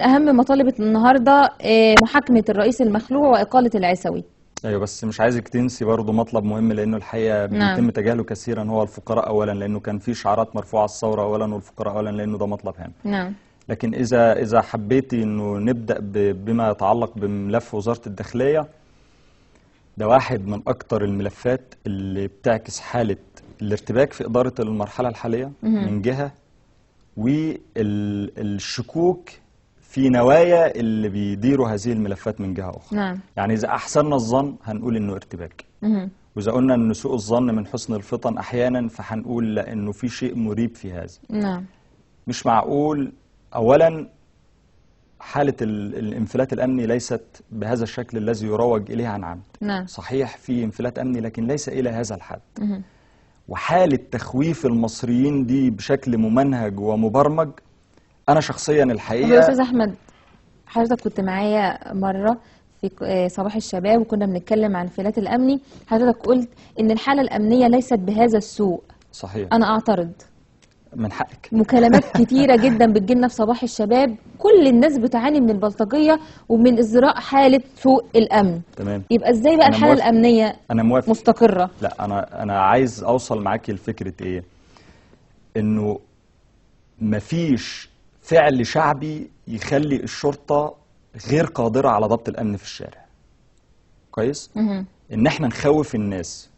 اهم مطالب النهارده محاكمه الرئيس المخلوع واقاله العسوي. ايوه، بس مش عايزك تنسي برضه مطلب مهم، لانه الحقيقه بيتم تجاهله كثيرا، هو الفقراء اولا، لانه كان في شعارات مرفوعه على الثوره اولا والفقراء اولا، لانه ده مطلب هام. نعم. لكن اذا حبيتي انه نبدا بما يتعلق بملف وزاره الداخليه، ده واحد من اكتر الملفات اللي بتعكس حاله الارتباك في اداره المرحله الحاليه من جهه، والشكوك في نوايا اللي بيديروا هذه الملفات من جهة أخرى. نعم. يعني إذا أحسننا الظن هنقول إنه ارتباك، وإذا قلنا إن سوء الظن من حسن الفطن أحيانا فهنقول لأنه في شيء مريب في هذا. نعم. مش معقول. أولا حالة الانفلات الأمني ليست بهذا الشكل الذي يروج إليه عن عمد. نعم. صحيح في انفلات أمني، لكن ليس إلى هذا الحد. وحالة تخويف المصريين دي بشكل ممنهج ومبرمج، أنا شخصيا الحقيقة. يا أستاذ أحمد، حضرتك كنت معايا مرة في صباح الشباب وكنا بنتكلم عن الانفلات الأمني، حضرتك قلت إن الحالة الأمنية ليست بهذا السوء. صحيح. أنا أعترض. من حقك. مكالمات كتيرة جدا بتجيلنا في صباح الشباب، كل الناس بتعاني من البلطجية ومن ازدراء حالة سوء الأمن. تمام. يبقى ازاي بقى الحالة الأمنية أنا موافق مستقرة؟ لا، أنا عايز أوصل معاكي لفكرة إيه؟ إنه مفيش فعل شعبي يخلي الشرطة غير قادرة على ضبط الأمن في الشارع. كويس؟ إن احنا نخوف الناس،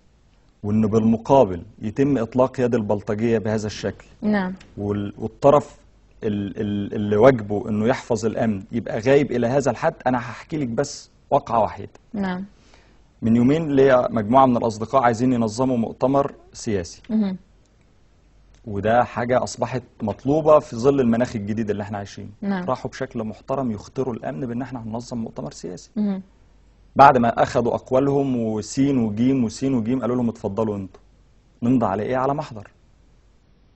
وإنه بالمقابل يتم إطلاق يد البلطجية بهذا الشكل. نعم. والطرف اللي واجبه إنه يحفظ الأمن يبقى غايب إلى هذا الحد. أنا هحكي لك بس واقعة وحيدة. نعم. من يومين ليا مجموعة من الأصدقاء عايزين ينظموا مؤتمر سياسي. وده حاجة أصبحت مطلوبة في ظل المناخ الجديد اللي احنا عايشينه. نعم. راحوا بشكل محترم يختروا الأمن بأن احنا هننظم مؤتمر سياسي. بعد ما أخذوا أقوالهم وسين وجيم وسين وجيم، قالوا لهم اتفضلوا انتوا. نمضي على إيه؟ على محضر.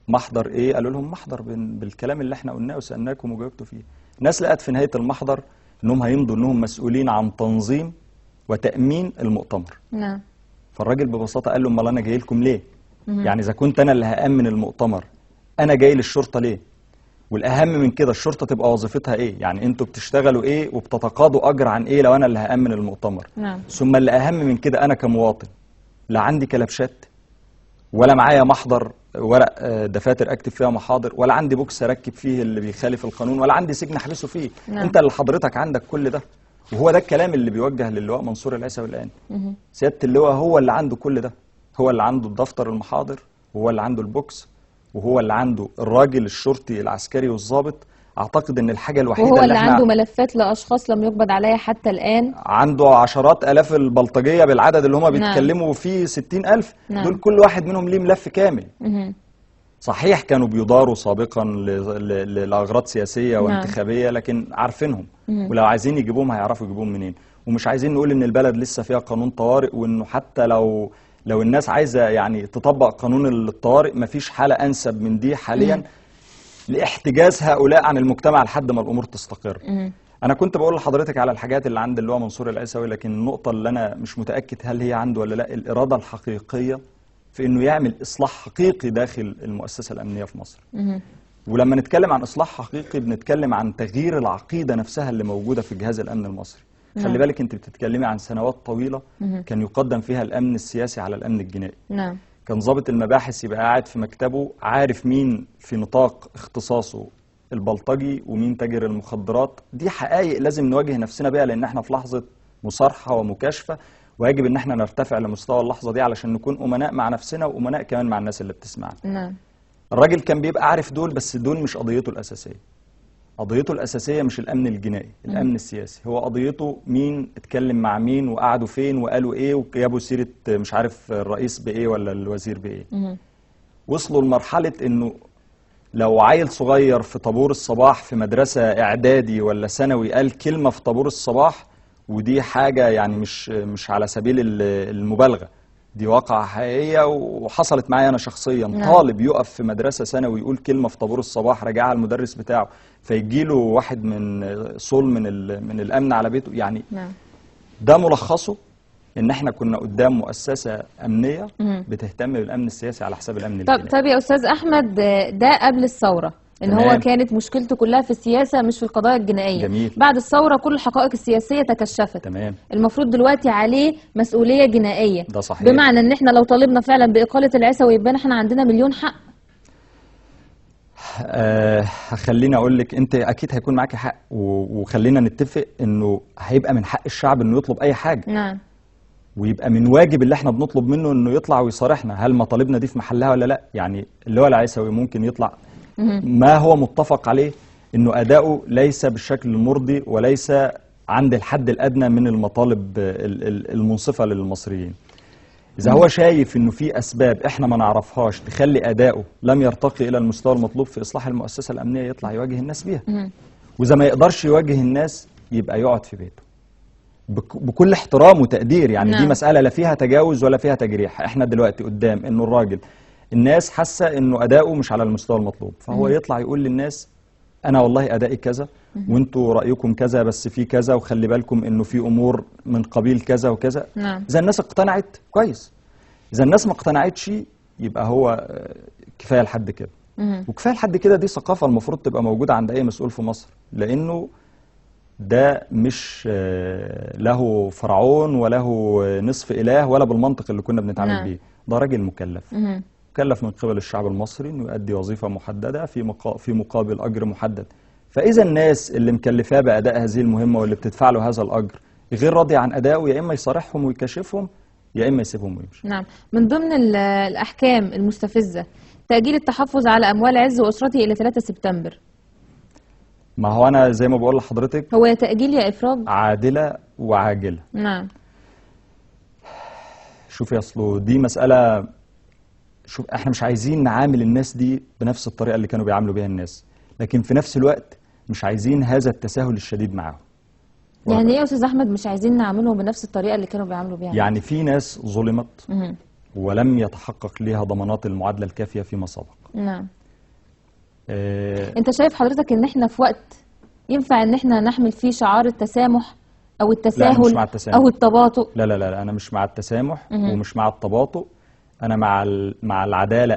محضر إيه؟ قالوا لهم محضر بالكلام اللي احنا قلناه وسألناكم وجاوبتوا فيه. الناس لقت في نهاية المحضر إنهم هيمضوا إنهم مسؤولين عن تنظيم وتأمين المؤتمر. نعم. فالراجل ببساطة قال له امال أنا جاي لكم ليه؟ يعني إذا كنت أنا اللي هأمن المؤتمر، أنا جاي للشرطة ليه؟ والأهم من كده، الشرطة تبقى وظيفتها إيه؟ يعني أنتوا بتشتغلوا إيه وبتتقاضوا أجر عن إيه لو أنا اللي هأمن المؤتمر؟ نعم. ثم اللي أهم من كده، أنا كمواطن لا عندي كلبشات، ولا معايا محضر ورق دفاتر أكتب فيها محاضر، ولا عندي بوكس أركب فيه اللي بيخالف القانون، ولا عندي سجن أحبسه فيه. نعم. أنت اللي حضرتك عندك كل ده. وهو ده الكلام اللي بيوجه للواء منصور العسوي الآن. سيادة اللواء هو اللي عنده كل ده، هو اللي عنده الدفتر المحاضر، وهو اللي عنده البوكس، وهو اللي عنده الراجل الشرطي العسكري والضابط. اعتقد ان الحاجه الوحيده وهو اللي احنا عنده ملفات لاشخاص لم يقبض عليها حتى الان، عنده عشرات الاف البلطجيه بالعدد اللي هم بيتكلموا فيه 60,000. نعم. دول كل واحد منهم ليه ملف كامل. صحيح كانوا بيداروا سابقا لاغراض سياسيه وانتخابيه، لكن عارفينهم، ولو عايزين يجيبوهم هيعرفوا يجيبوهم منين. ومش عايزين نقول ان البلد لسه فيها قانون طوارئ، وانه حتى لو الناس عايزه يعني تطبق قانون الطوارئ، مفيش حاله انسب من دي حاليا لاحتجاز هؤلاء عن المجتمع لحد ما الامور تستقر. انا كنت بقول لحضرتك على الحاجات اللي عند اللواء منصور العسوي، لكن النقطه اللي انا مش متاكد هل هي عنده ولا لا، الاراده الحقيقيه في انه يعمل اصلاح حقيقي داخل المؤسسه الامنيه في مصر. ولما نتكلم عن اصلاح حقيقي بنتكلم عن تغيير العقيده نفسها اللي موجوده في جهاز الامن المصري. خلي بالك انت بتتكلمي عن سنوات طويله كان يقدم فيها الامن السياسي على الامن الجنائي. نعم. كان ضابط المباحث يبقى قاعد في مكتبه عارف مين في نطاق اختصاصه البلطجي ومين تاجر المخدرات. دي حقائق لازم نواجه نفسنا بيها، لان احنا في لحظه مصارحه ومكاشفه، ويجب ان احنا نرتفع لمستوى اللحظه دي علشان نكون امناء مع نفسنا وامناء كمان مع الناس اللي بتسمعنا. نعم. الراجل كان بيبقى عارف دول، بس دول مش قضيته الاساسيه. قضيته الأساسية مش الأمن الجنائي، الأمن السياسي. هو قضيته مين اتكلم مع مين وقعدوا فين وقالوا إيه وجابوا سيرة مش عارف الرئيس بإيه ولا الوزير بإيه. وصلوا لمرحلة إنه لو عيل صغير في طابور الصباح في مدرسة إعدادي ولا ثانوي قال كلمة في طابور الصباح، ودي حاجة يعني مش على سبيل المبالغة، دي واقعة حقيقية وحصلت معايا أنا شخصيا. طالب يقف في مدرسة ثانوي يقول كلمة في طابور الصباح راجعها المدرس بتاعه، فيجيله واحد من صول من الأمن على بيته. يعني ده ملخصه إن احنا كنا قدام مؤسسة أمنية بتهتم بالأمن السياسي على حساب الأمن الجنائي. طب يا أستاذ أحمد، ده قبل الثورة. ان تمام. هو كانت مشكلته كلها في السياسه مش في القضايا الجنائيه. جميل. بعد الثوره كل الحقائق السياسيه تكشفت. تمام. المفروض دلوقتي عليه مسؤوليه جنائيه. ده صحيح. بمعنى ان احنا لو طالبنا فعلا باقاله العيسوي يبقى احنا عندنا مليون حق. خليني اقول لك، انت اكيد هيكون معاكي حق، وخلينا نتفق انه هيبقى من حق الشعب انه يطلب اي حاجه. نعم. ويبقى من واجب اللي احنا بنطلب منه انه يطلع ويصارحنا هل مطالبنا دي في محلها ولا لا. يعني اللي هو العيسوي ممكن يطلع ما هو متفق عليه انه اداؤه ليس بالشكل المرضي وليس عند الحد الادنى من المطالب المنصفه للمصريين. إذا هو شايف إنه في أسباب إحنا ما نعرفهاش تخلي أداؤه لم يرتقي إلى المستوى المطلوب في إصلاح المؤسسة الأمنية، يطلع يواجه الناس بيها. وإذا ما يقدرش يواجه الناس يبقى يقعد في بيته بكل احترام وتقدير. يعني نعم. دي مسألة لا فيها تجاوز ولا فيها تجريح. إحنا دلوقتي قدام إنه الراجل الناس حاسة إنه أداؤه مش على المستوى المطلوب، فهو يطلع يقول للناس أنا والله أدائي كذا وأنتوا رأيكم كذا، بس في كذا، وخلي بالكم إنه في أمور من قبيل كذا وكذا. نعم. إذا الناس اقتنعت كويس، إذا الناس ما اقتنعتش يبقى هو كفاية لحد كده. وكفاية لحد كده دي ثقافة المفروض تبقى موجودة عند أي مسؤول في مصر، لأنه ده مش له فرعون وله نصف إله ولا بالمنطق اللي كنا بنتعامل نعم. بيه. ده راجل مكلف، مكلف من قبل الشعب المصري إنه يؤدي وظيفة محددة في مقابل أجر محدد. فإذا الناس اللي مكلفاه بأداء هذه المهمة واللي بتدفع له هذا الأجر غير راضي عن أدائه، يا إما يصارحهم ويكشفهم يا إما يسيبهم ويمشي. نعم. من ضمن الأحكام المستفزة تأجيل التحفظ على أموال عز وأسرته إلى 3 سبتمبر. ما هو أنا زي ما بقول لحضرتك، هو يا تأجيل يا إفراج. عادلة وعاجلة. نعم. شوفي أصله دي مسألة، شوف احنا مش عايزين نعامل الناس دي بنفس الطريقة اللي كانوا بيعاملوا بيها الناس، لكن في نفس الوقت مش عايزين هذا التساهل الشديد معاهم. يعني ايه يا استاذ احمد مش عايزين نعاملهم بنفس الطريقه اللي كانوا بيعاملوا بيها؟ يعني في ناس ظلمت ولم يتحقق لها ضمانات المعادلة الكافية فيما سبق. نعم. انت شايف حضرتك ان احنا في وقت ينفع ان احنا نحمل فيه شعار التسامح او التساهل؟ لا، أنا مش مع التسامح. او التباطؤ؟ لا لا لا، انا مش مع التسامح ومش مع التباطؤ. انا مع العدالة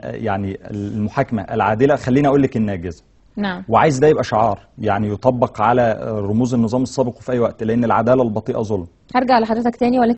يعني المحاكمة العادلة، خليني اقول لك الناجزة. نعم. وعايز ده يبقى شعار يعني يطبق على رموز النظام السابق في اي وقت، لان العدالة البطيئة ظلم. هرجع لحضرتك تاني ولا